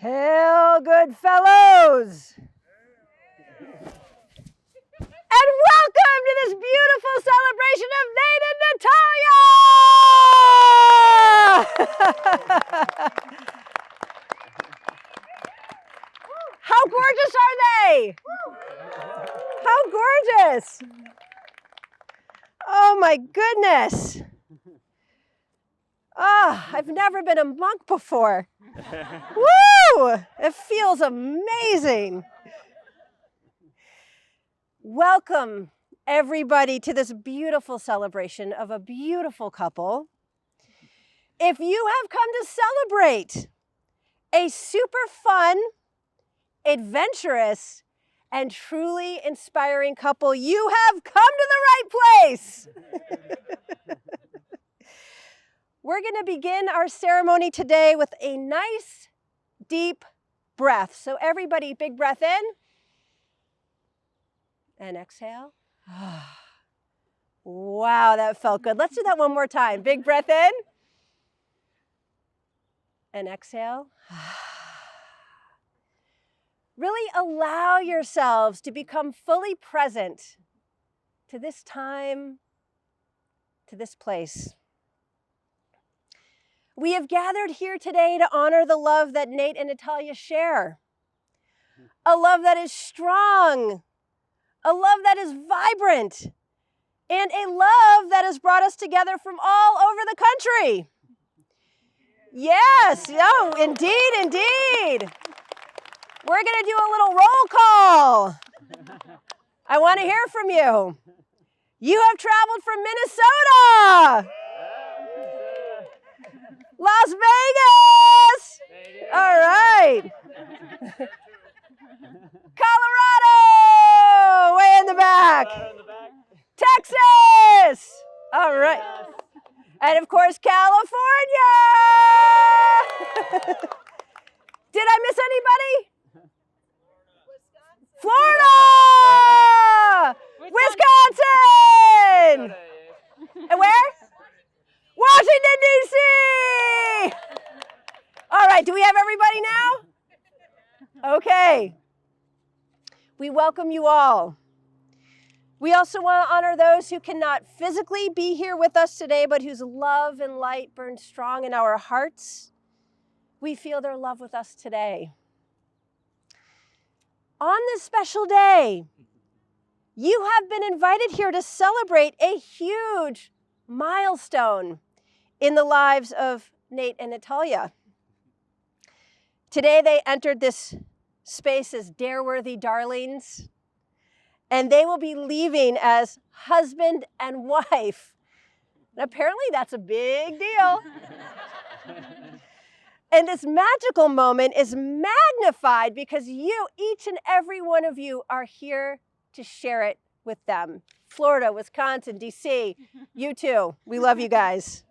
Hail, good fellows! And welcome to this beautiful celebration of Nate and Natalia! How gorgeous are they? How gorgeous! Oh my goodness! Ah, I've never been a monk before. Woo! It feels amazing. Welcome, everybody, to this beautiful celebration of a beautiful couple. If you have come to celebrate a super fun, adventurous, and truly inspiring couple, you have come to the right place. We're going to begin our ceremony today with a nice, deep breath. So everybody, big breath in and exhale. Wow, that felt good. Let's do that one more time. Big breath in and exhale. Really allow yourselves to become fully present to this time, to this place. We have gathered here today to honor the love that Nate and Natalia share. A love that is strong, a love that is vibrant, and a love that has brought us together from all over the country. Yes, no, indeed, indeed. We're going to do a little roll call. I want to hear from you. You have traveled from Minnesota. Las Vegas! All right. Colorado! Way in the back. Texas! All right. And of course, California! Did I miss anybody? Florida! Wisconsin! And where? Washington, D.C. All right, do we have everybody now? Okay. We welcome you all. We also want to honor those who cannot physically be here with us today, but whose love and light burn strong in our hearts. We feel their love with us today. On this special day, you have been invited here to celebrate a huge milestone in the lives of Nate and Natalia. Today they entered this space as dare-worthy darlings, and they will be leaving as husband and wife. And apparently that's a big deal. And this magical moment is magnified because you, each and every one of you, are here to share it with them. Florida, Wisconsin, D.C., you too. We love you guys.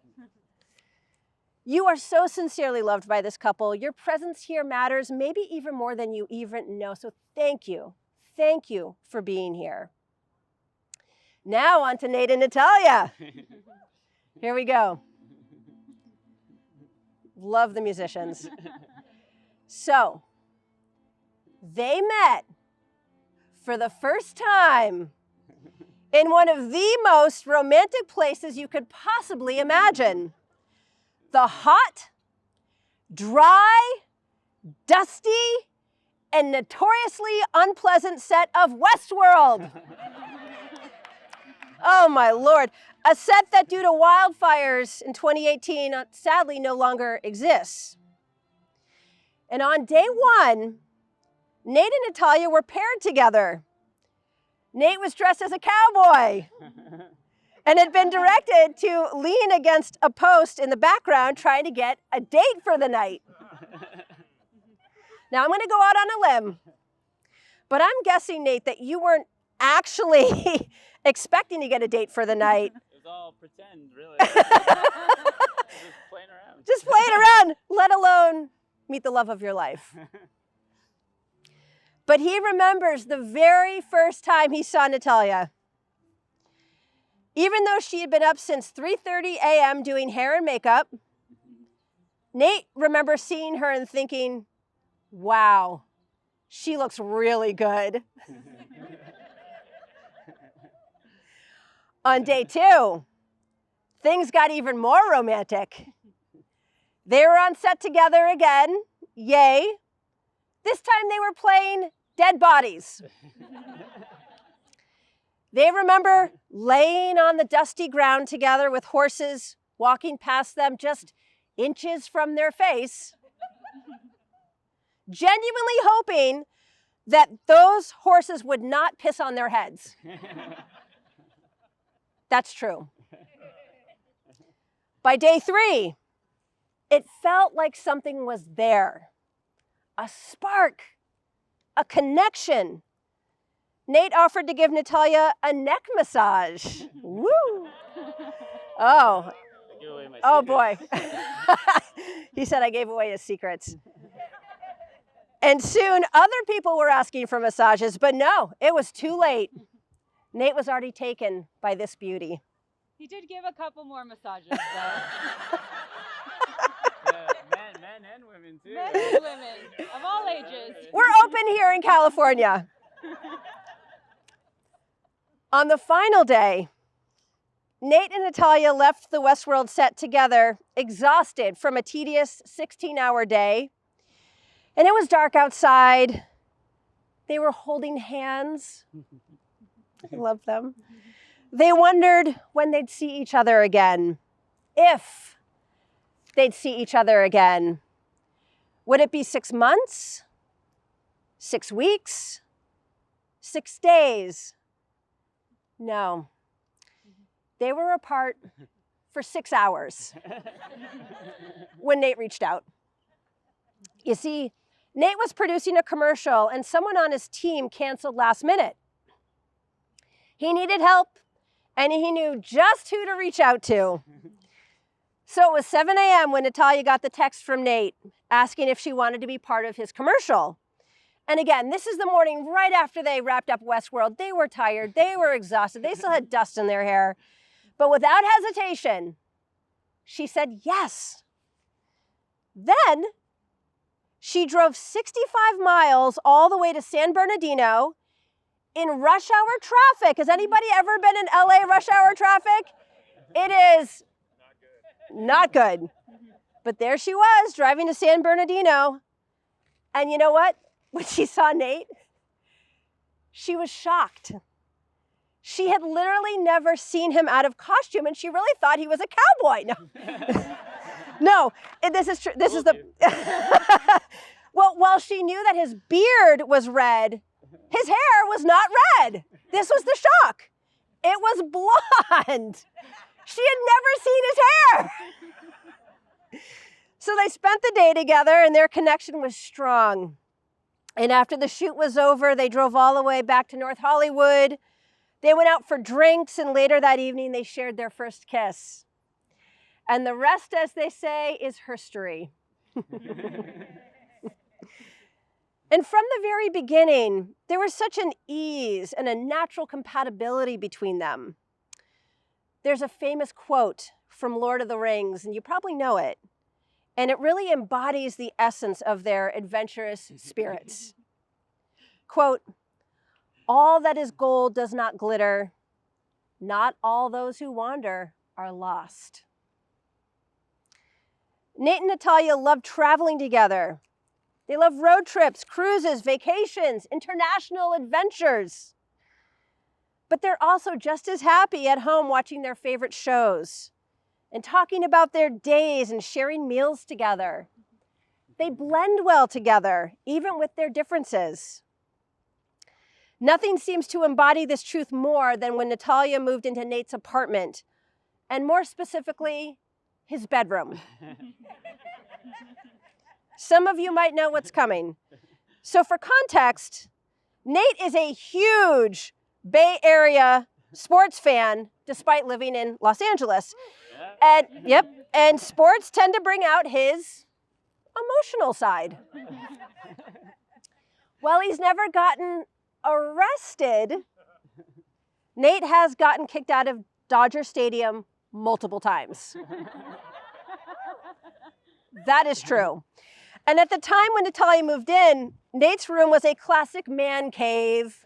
You are so sincerely loved by this couple. Your presence here matters, maybe even more than you even know. So thank you. Thank you for being here. Now on to Nate and Natalia. Here we go. Love the musicians. So, they met for the first time in one of the most romantic places you could possibly imagine. The hot, dry, dusty, and notoriously unpleasant set of Westworld. Oh my Lord. A set that due to wildfires in 2018 sadly no longer exists. And on day one, Nate and Natalia were paired together. Nate was dressed as a cowboy and had been directed to lean against a post in the background trying to get a date for the night. Now I'm going to go out on a limb, but I'm guessing, Nate, that you weren't actually expecting to get a date for the night. It was all pretend, really. Just playing around. Just playing around, let alone meet the love of your life. But he remembers the very first time he saw Natalia. Even though she had been up since 3:30 a.m. doing hair and makeup, Nate remembers seeing her and thinking, wow, she looks really good. On day two, things got even more romantic. They were on set together again, yay. This time they were playing dead bodies. They remember laying on the dusty ground together with horses walking past them just inches from their face, genuinely hoping that those horses would not piss on their heads. That's true. By day three, it felt like something was there. A spark, a connection. Nate offered to give Natalia a neck massage. Woo! Oh. Oh boy. He said I gave away his secrets. And soon other people were asking for massages, but no, it was too late. Nate was already taken by this beauty. He did give a couple more massages, though. Men and women, too. Men and women, of all ages. We're open here in California. On the final day, Nate and Natalia left the Westworld set together, exhausted from a tedious 16-hour day. And it was dark outside. They were holding hands. I love them. They wondered when they'd see each other again, if they'd see each other again. Would it be 6 months, 6 weeks, 6 days? No. They were apart for 6 hours when Nate reached out. You see, Nate was producing a commercial and someone on his team canceled last minute. He needed help and he knew just who to reach out to. So it was 7 a.m. when Natalia got the text from Nate asking if she wanted to be part of his commercial. And again, this is the morning right after they wrapped up Westworld. They were tired, they were exhausted, they still had dust in their hair. But without hesitation, she said yes. Then she drove 65 miles all the way to San Bernardino in rush hour traffic. Has anybody ever been in LA rush hour traffic? It is not good. But there she was, driving to San Bernardino. And you know what? When she saw Nate, she was shocked. She had literally never seen him out of costume, and she really thought he was a cowboy. No, no, this is true. This is the... Well, while she knew that his beard was red, his hair was not red. This was the shock. It was blonde. She had never seen his hair. So they spent the day together and their connection was strong. And after the shoot was over, they drove all the way back to North Hollywood. They went out for drinks and later that evening they shared their first kiss. And the rest, as they say, is history. And from the very beginning, there was such an ease and a natural compatibility between them. There's a famous quote from Lord of the Rings, and you probably know it. And it really embodies the essence of their adventurous spirits. Quote, all that is gold does not glitter. Not all those who wander are lost. Nate and Natalia love traveling together. They love road trips, cruises, vacations, international adventures. But they're also just as happy at home watching their favorite shows and talking about their days and sharing meals together. They blend well together, even with their differences. Nothing seems to embody this truth more than when Natalia moved into Nate's apartment, and more specifically, his bedroom. Some of you might know what's coming. So for context, Nate is a huge Bay Area sports fan, despite living in Los Angeles. And sports tend to bring out his emotional side. While he's never gotten arrested, Nate has gotten kicked out of Dodger Stadium multiple times. That is true. And at the time when Natalia moved in, Nate's room was a classic man cave,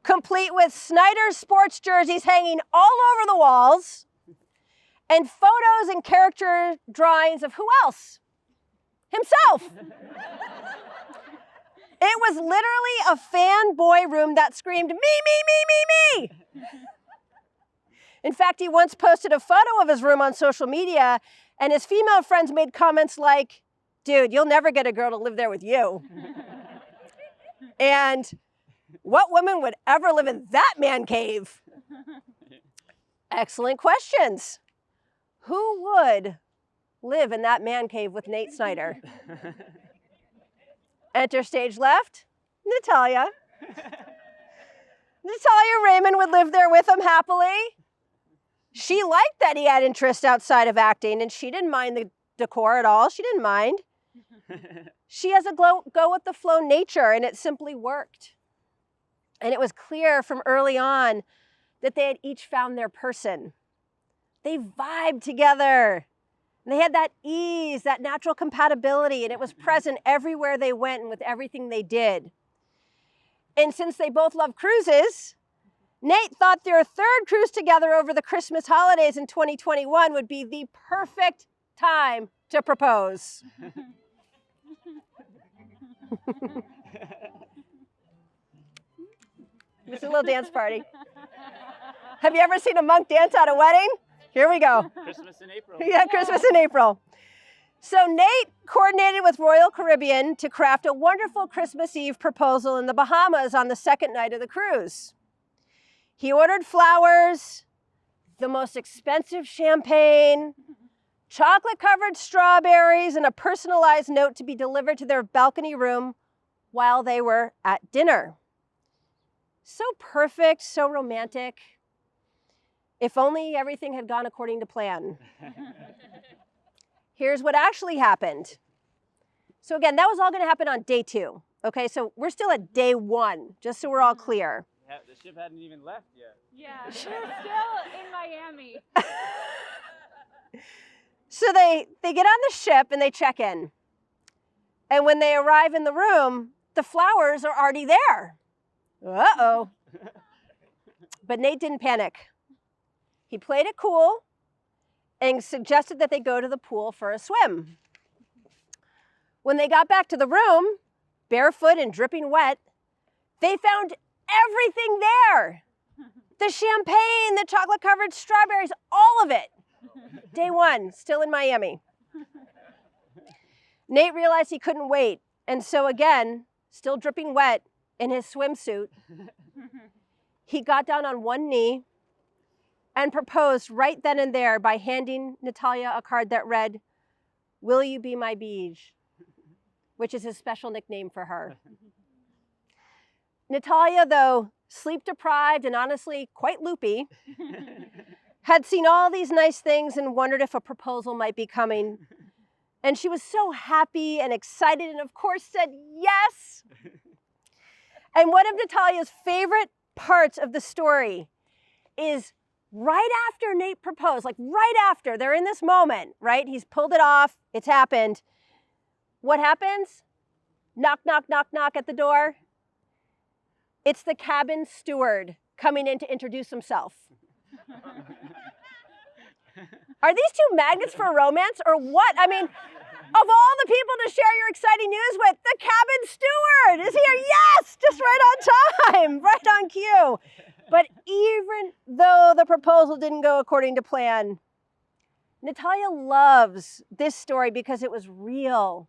complete with Snyder sports jerseys hanging all over the walls, and photos and character drawings of who else? Himself. It was literally a fanboy room that screamed, me, me, me, me, me. In fact, he once posted a photo of his room on social media, and his female friends made comments like, dude, you'll never get a girl to live there with you. And what woman would ever live in that man cave? Excellent questions. Who would live in that man cave with Nate Snyder? Enter stage left, Natalia. Natalia Rahmann would live there with him happily. She liked that he had interests outside of acting, and she didn't mind the decor at all. She didn't mind. She has a go-with-the-flow nature, and it simply worked. And it was clear from early on that they had each found their person. They vibed together. And they had that ease, that natural compatibility, and it was present everywhere they went and with everything they did. And since they both love cruises, Nate thought their third cruise together over the Christmas holidays in 2021 would be the perfect time to propose. It's a little dance party. Have you ever seen a monk dance at a wedding? Here we go. Christmas in April. Yeah, Christmas in April. So Nate coordinated with Royal Caribbean to craft a wonderful Christmas Eve proposal in the Bahamas on the second night of the cruise. He ordered flowers, the most expensive champagne, chocolate-covered strawberries, and a personalized note to be delivered to their balcony room while they were at dinner. So perfect, so romantic. If only everything had gone according to plan. Here's what actually happened. So again, that was all going to happen on day 2. Okay, so we're still at day 1, just so we're all clear. Yeah, the ship hadn't even left yet. Yeah, we're still in Miami. So they get on the ship and they check in. And when they arrive in the room, the flowers are already there. Uh-oh. But Nate didn't panic. He played it cool and suggested that they go to the pool for a swim. When they got back to the room, barefoot and dripping wet, they found everything there. The champagne, the chocolate-covered strawberries, all of it. Day 1, still in Miami. Nate realized he couldn't wait, and so again, still dripping wet in his swimsuit, he got down on one knee and proposed right then and there by handing Natalia a card that read, "Will you be my beige?" which is his special nickname for her. Natalia, though sleep-deprived and honestly quite loopy, had seen all these nice things and wondered if a proposal might be coming. And she was so happy and excited and of course said yes. And one of Natalia's favorite parts of the story is right after Nate proposed, like right after, they're in this moment, right? He's pulled it off, it's happened. What happens? Knock, knock, knock, knock at the door. It's the cabin steward coming in to introduce himself. Are these two magnets for romance or what? I mean, of all the people to share your exciting news with, the cabin steward is here. Yes, just right on time, right on cue. But even though the proposal didn't go according to plan, Natalia loves this story because it was real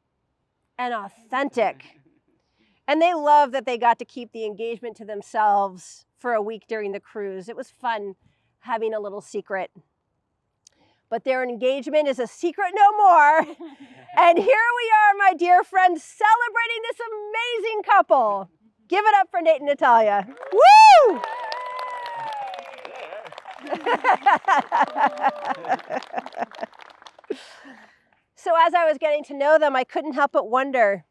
and authentic. And they love that they got to keep the engagement to themselves for a week during the cruise. It was fun having a little secret. But their engagement is a secret no more. And here we are, my dear friends, celebrating this amazing couple. Give it up for Nate and Natalia. Woo! So as I was getting to know them, I couldn't help but wonder,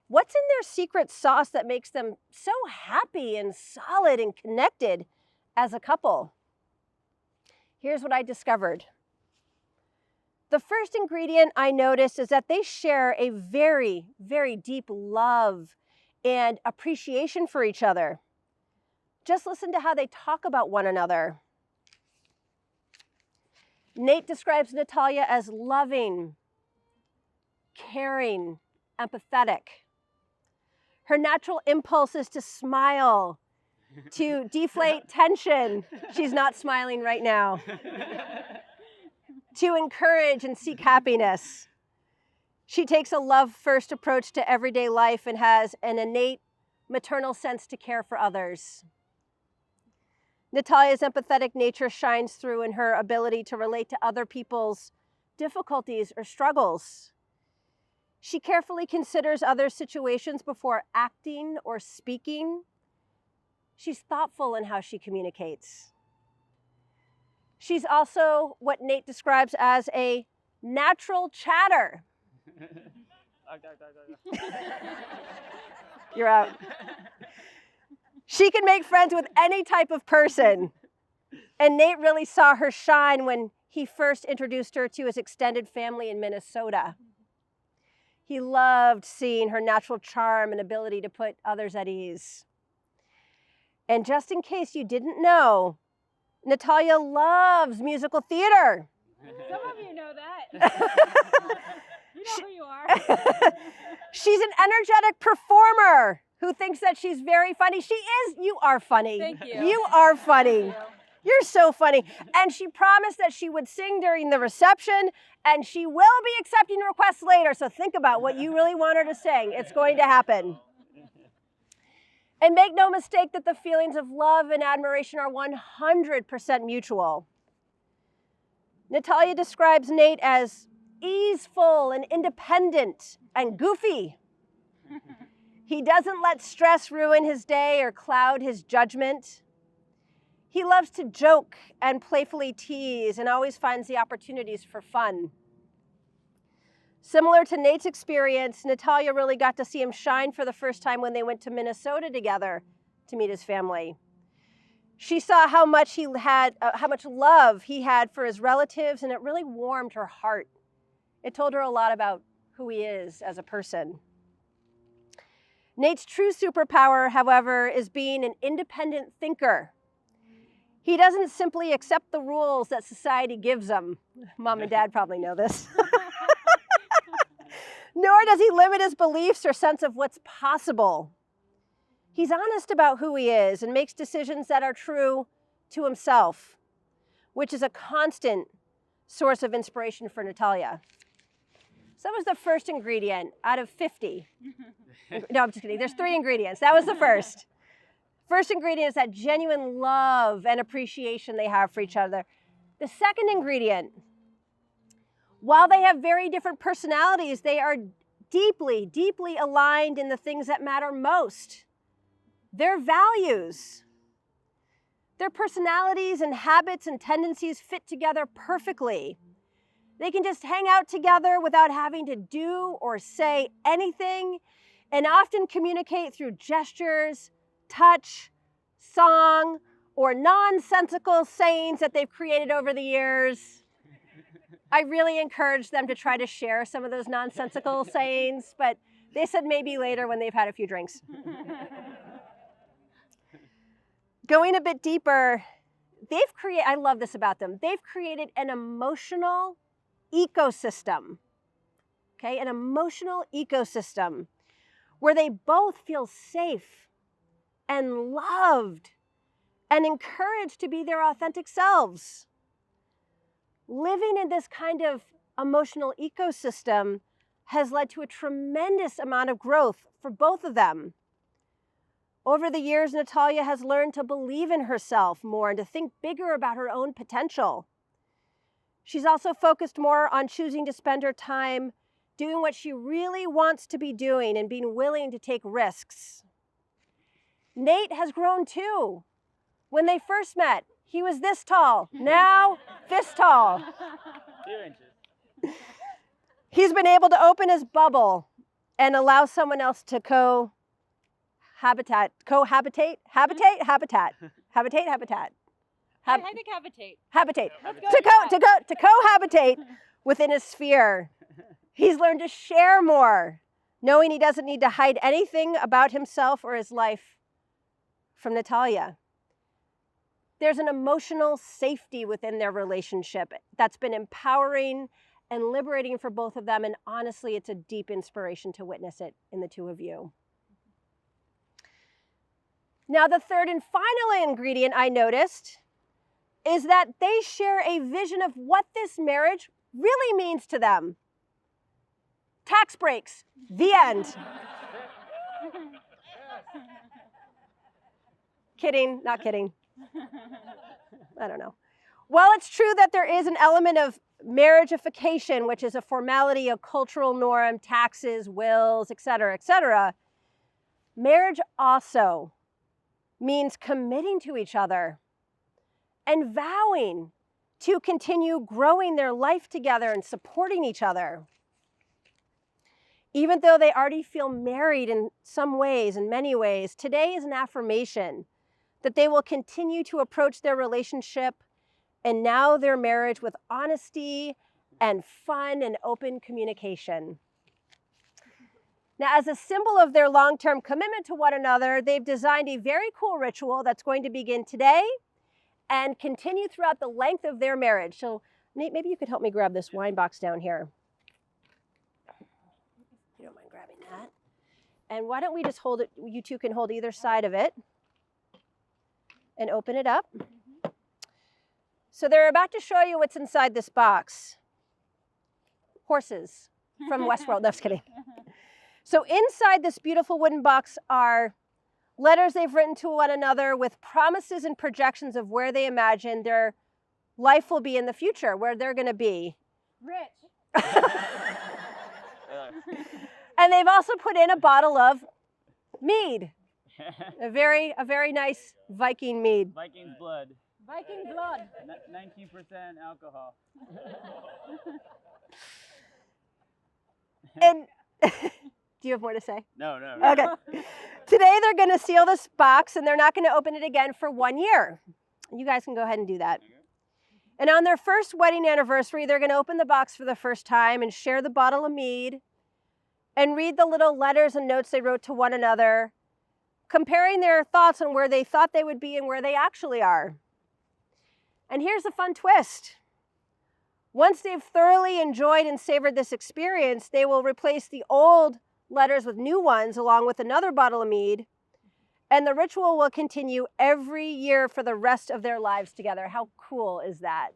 what's in their secret sauce that makes them so happy and solid and connected as a couple? Here's what I discovered. The first ingredient I noticed is that they share a very, very deep love and appreciation for each other. Just listen to how they talk about one another. Nate describes Natalia as loving, caring, empathetic. Her natural impulse is to smile, to deflate tension. She's not smiling right now. To encourage and seek happiness. She takes a love-first approach to everyday life and has an innate maternal sense to care for others. Natalia's empathetic nature shines through in her ability to relate to other people's difficulties or struggles. She carefully considers other situations before acting or speaking. She's thoughtful in how she communicates. She's also what Nate describes as a natural chatter. You're out. She can make friends with any type of person. And Nate really saw her shine when he first introduced her to his extended family in Minnesota. He loved seeing her natural charm and ability to put others at ease. And just in case you didn't know, Natalia loves musical theater. Some of you know that. You know who you are. She's an energetic performer who thinks that she's very funny. She is. You are funny. Thank you. You are funny. Thank you. You're so funny. And she promised that she would sing during the reception, and she will be accepting requests later. So think about what you really want her to sing. It's going to happen. And make no mistake that the feelings of love and admiration are 100% mutual. Natalia describes Nate as easeful and independent and goofy. He doesn't let stress ruin his day or cloud his judgment. He loves to joke and playfully tease and always finds the opportunities for fun. Similar to Nate's experience, Natalia really got to see him shine for the first time when they went to Minnesota together to meet his family. She saw how much love he had for his relatives, and it really warmed her heart. It told her a lot about who he is as a person. Nate's true superpower, however, is being an independent thinker. He doesn't simply accept the rules that society gives him. Mom and Dad probably know this. Nor does he limit his beliefs or sense of what's possible. He's honest about who he is and makes decisions that are true to himself, which is a constant source of inspiration for Natalia. So that was the first ingredient out of 50. No, I'm just kidding. There's 3 ingredients. That was the first. First ingredient is that genuine love and appreciation they have for each other. The second ingredient, while they have very different personalities, they are deeply, deeply aligned in the things that matter most. Their values. Their personalities and habits and tendencies fit together perfectly. They can just hang out together without having to do or say anything, and often communicate through gestures, touch, song, or nonsensical sayings that they've created over the years. I really encourage them to try to share some of those nonsensical sayings, but they said maybe later when they've had a few drinks. Going a bit deeper, I love this about them, they've created an emotional ecosystem, okay? An emotional ecosystem where they both feel safe and loved and encouraged to be their authentic selves. Living in this kind of emotional ecosystem has led to a tremendous amount of growth for both of them. Over the years, Natalia has learned to believe in herself more and to think bigger about her own potential. She's also focused more on choosing to spend her time doing what she really wants to be doing and being willing to take risks. Nate has grown too. When they first met, he was this tall. Now, this tall. 2 inches. He's been able to open his bubble and allow someone else to cohabitate. I think habitate. Habitate. Let's go To cohabitate within his sphere. He's learned to share more, knowing he doesn't need to hide anything about himself or his life from Natalia. There's an emotional safety within their relationship that's been empowering and liberating for both of them, and honestly, it's a deep inspiration to witness it in the two of you. Now, the third and final ingredient I noticed is that they share a vision of what this marriage really means to them. Tax breaks, the end. Kidding, not kidding. I don't know. While it's true that there is an element of marriageification, which is a formality, a cultural norm, taxes, wills, et cetera, marriage also means committing to each other and vowing to continue growing their life together and supporting each other. Even though they already feel married in some ways, in many ways, today is an affirmation that they will continue to approach their relationship and now their marriage with honesty and fun and open communication. Now, as a symbol of their long-term commitment to one another, they've designed a very cool ritual that's going to begin today and continue throughout the length of their marriage. So, Nate, maybe you could help me grab this wine box down here. If you don't mind grabbing that. And why don't we just hold it, you two can hold either side of it and open it up. So they're about to show you what's inside this box. Horses from Westworld. No, just kidding. So inside this beautiful wooden box are letters they've written to one another with promises and projections of where they imagine their life will be in the future, where they're going to be. Rich. And they've also put in a bottle of mead. A very nice Viking mead. Viking's blood. Viking blood. 19% alcohol. And do you have more to say? No. Okay. Today they're going to seal this box and they're not going to open it again for 1 year. You guys can go ahead and do that. And on their first wedding anniversary, they're going to open the box for the first time and share the bottle of mead and read the little letters and notes they wrote to one another, comparing their thoughts on where they thought they would be and where they actually are. And here's a fun twist. Once they've thoroughly enjoyed and savored this experience, they will replace the old letters with new ones along with another bottle of mead, and the ritual will continue every year for the rest of their lives together. How cool is that?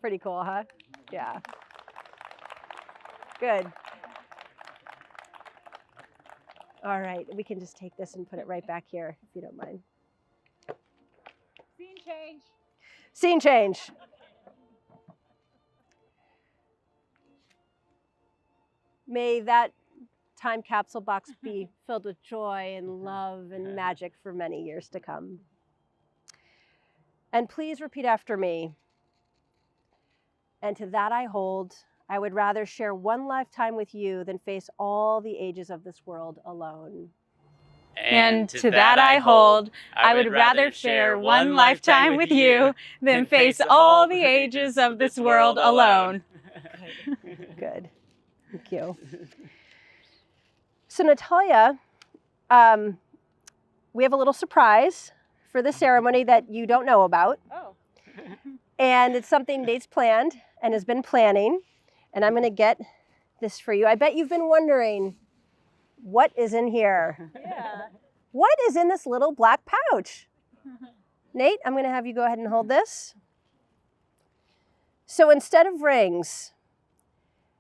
Pretty cool, huh? Yeah. Good. All right, we can just take this and put it right back here, if you don't mind. Scene change. Scene change. May that time capsule box be filled with joy and love and magic for many years to come. And please repeat after me. And to that I hold, I would rather share one lifetime with you than face all the ages of this world alone. And to that I hold, I would rather share one lifetime with you than face all the ages of this world alone. Good. Thank you. So Natalia, we have a little surprise for the ceremony that you don't know about. Oh. And it's something Nate's planned and has been planning. And I'm going to get this for you. I bet you've been wondering, what is in here? Yeah. What is in this little black pouch? Nate, I'm going to have you go ahead and hold this. So instead of rings,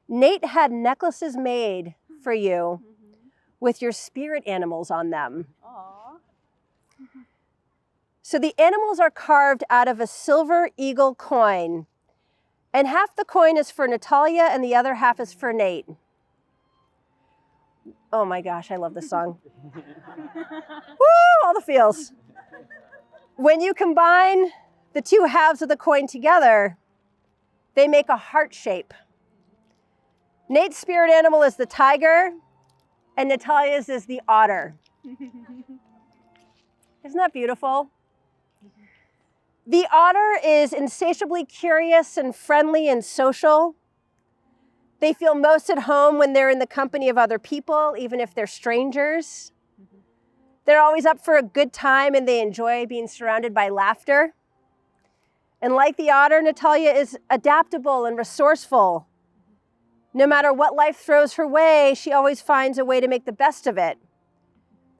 Nate had necklaces made for you with your spirit animals on them. Aw. So the animals are carved out of a silver eagle coin, and half the coin is for Natalia and the other half is for Nate. Oh my gosh, I love this song. Woo, all the feels. When you combine the two halves of the coin together, they make a heart shape. Nate's spirit animal is the tiger, and Natalia's is the otter. Isn't that beautiful? The otter is insatiably curious and friendly and social. They feel most at home when they're in the company of other people, even if they're strangers. They're always up for a good time and they enjoy being surrounded by laughter. And like the otter, Natalia is adaptable and resourceful. No matter what life throws her way, she always finds a way to make the best of it.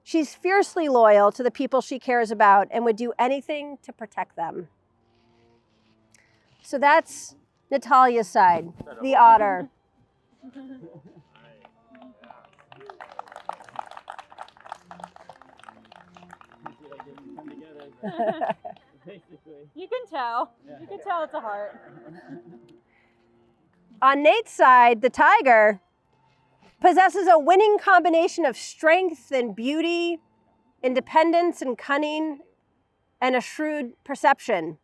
She's fiercely loyal to the people she cares about and would do anything to protect them. So that's Natalia's side, the otter. You can tell. You can tell it's a heart. On Nate's side, the tiger possesses a winning combination of strength and beauty, independence and cunning, and a shrewd perception.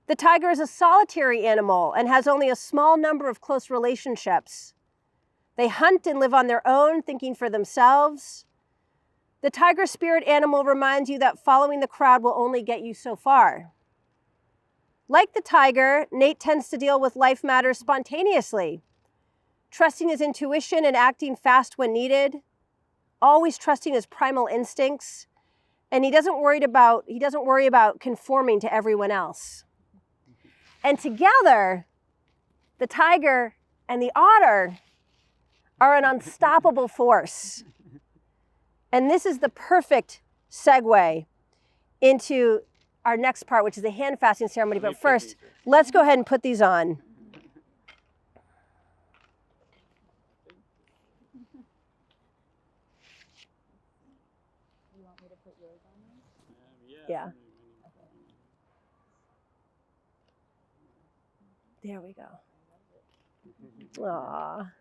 The tiger is a solitary animal and has only a small number of close relationships. They hunt and live on their own, thinking for themselves. The tiger spirit animal reminds you that following the crowd will only get you so far. Like the tiger, Nate tends to deal with life matters spontaneously, trusting his intuition and acting fast when needed, always trusting his primal instincts, and he doesn't worry about conforming to everyone else. And together, the tiger and the otter are an unstoppable force. And this is the perfect segue into our next part, which is the hand fasting ceremony. But first, let's go ahead and put these on. You want me to put yours on there? Yeah. There we go. Aww.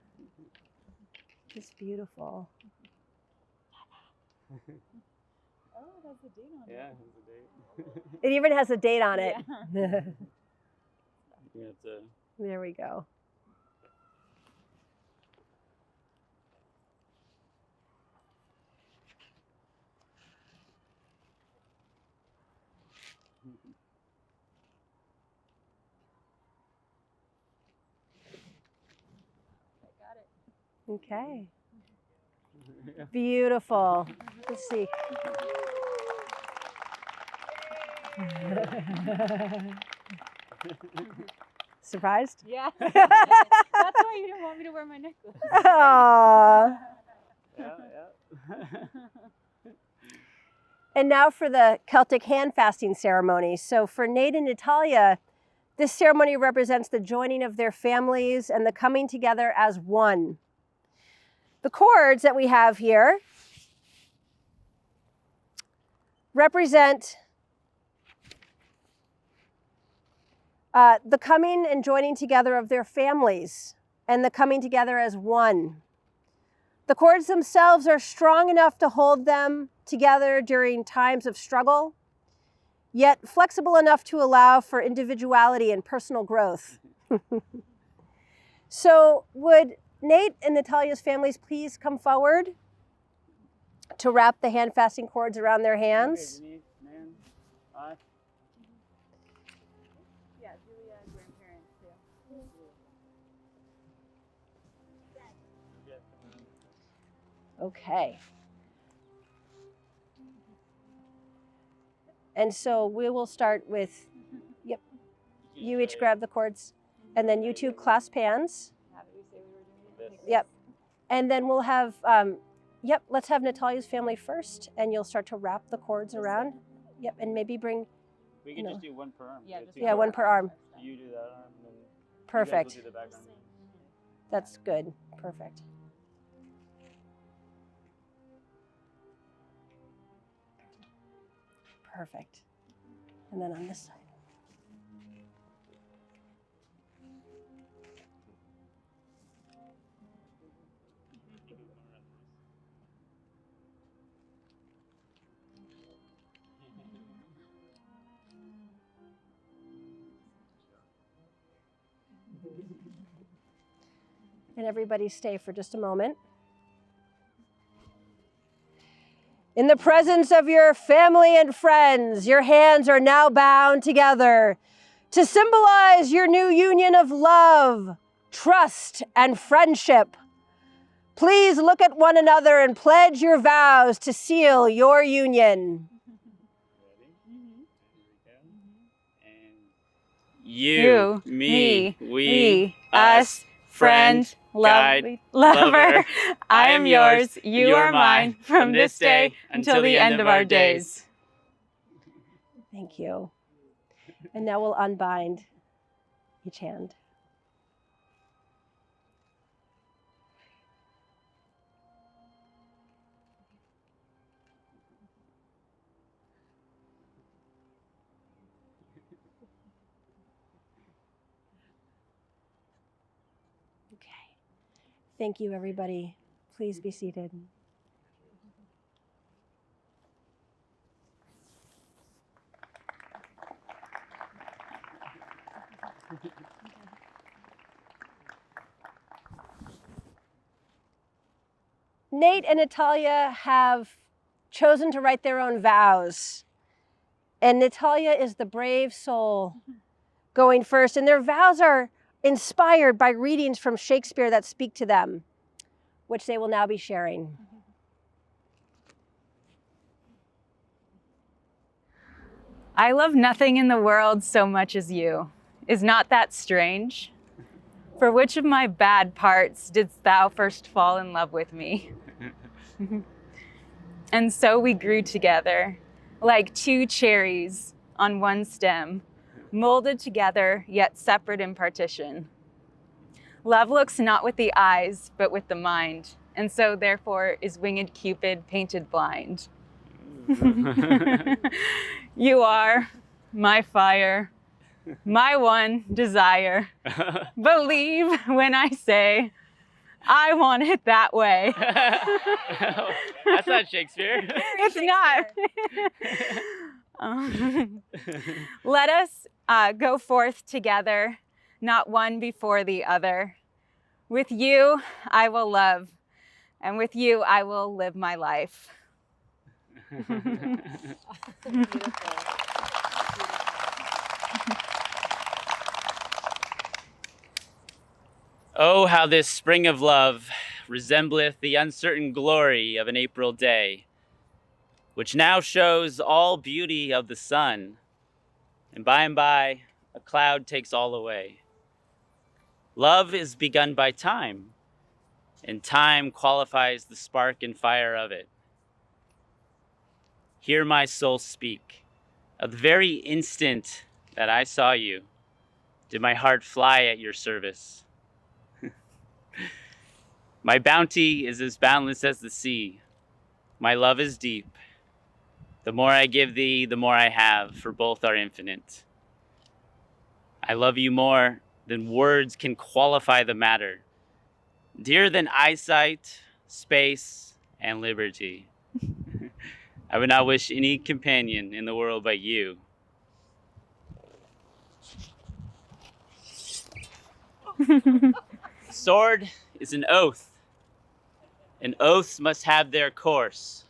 It's beautiful. Oh, it has a date on it. Yeah, it's a date. It even has a date on it. Yeah, it's a... There we go. I got it. Okay. Beautiful. Let's see. Surprised? Yeah. That's why you didn't want me to wear my necklace. Aww. Yeah. And now for the Celtic hand fasting ceremony. So for Nate and Natalia, this ceremony represents the joining of their families and the coming together as one. The cords that we have here represent the coming and joining together of their families and the coming together as one. The cords themselves are strong enough to hold them together during times of struggle, yet flexible enough to allow for individuality and personal growth. So would Nate and Natalia's families please come forward? to wrap the hand fastening cords around their hands. Okay, Denise, man, I. Yeah, Julia and grandparents too. Okay. And so we will start with, yep, you each grab the cords, and then you two clasp hands. Yep. And then we'll have, yep, let's have Natalia's family first, and you'll start to wrap the cords around. Yep, and maybe bring, We can just do one per arm. Yeah, We have just two yeah, one per arm. You do that arm, and then Perfect. you guys will do the back arm. That's good. Perfect. Perfect. And then on this side. And everybody stay for just a moment. In the presence of your family and friends, your hands are now bound together to symbolize your new union of love, trust, and friendship. Please look at one another and pledge your vows to seal your union. You, me, we, us, friend, guide, lover. I am yours, you are mine, from this day until the end of our days. Thank you. And now we'll unbind each hand. Okay. Thank you, everybody. Please be seated. Nate and Natalia have chosen to write their own vows. And Natalia is the brave soul going first. And their vows are inspired by readings from Shakespeare that speak to them, which they will now be sharing. I love nothing in the world so much as you. Is not that strange? For which of my bad parts didst thou first fall in love with me? And so we grew together, like two cherries on one stem, molded together, yet separate in partition. Love looks not with the eyes, but with the mind, and so therefore is winged Cupid painted blind. You are my fire, my one desire. Believe when I say, I want it that way. That's not Shakespeare. It's not. Let us go forth together, not one before the other. With you, I will love, and with you, I will live my life. Oh, how this spring of love resembleth the uncertain glory of an April day, which now shows all beauty of the sun, and by a cloud takes all away. Love is begun by time, and time qualifies the spark and fire of it. Hear my soul speak. Of the very instant that I saw you, did my heart fly at your service. My bounty is as boundless as the sea. My love is deep. The more I give thee, the more I have, for both are infinite. I love you more than words can qualify the matter. Dearer than eyesight, space, and liberty. I would not wish any companion in the world but you. Sword is an oath, and oaths must have their course.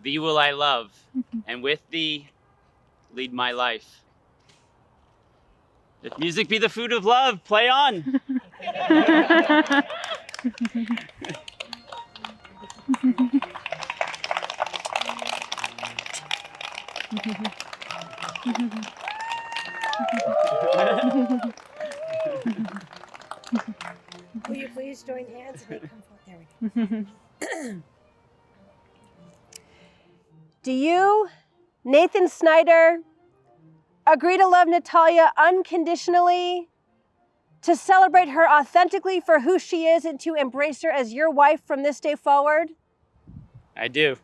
Thee will I love, and with thee lead my life. If music be the food of love, play on. Will you please join hands and make come forth? There we go. Do you, Nathan Snyder, agree to love Natalia unconditionally, to celebrate her authentically for who she is, and to embrace her as your wife from this day forward? I do.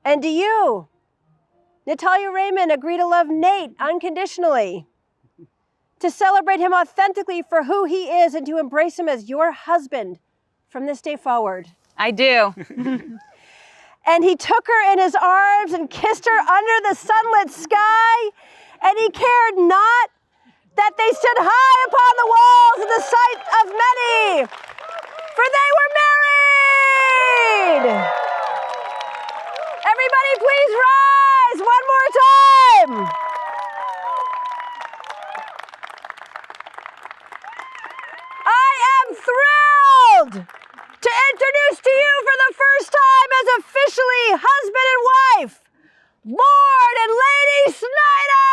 And do you, Natalia Rahmann, agree to love Nate unconditionally, to celebrate him authentically for who he is, and to embrace him as your husband from this day forward? I do. And he took her in his arms and kissed her under the sunlit sky, and he cared not that they stood high upon the walls in the sight of many, for they were married. Everybody please rise one more time. I am thrilled to introduce to you for the first time as officially husband and wife, Lord and Lady Snyder!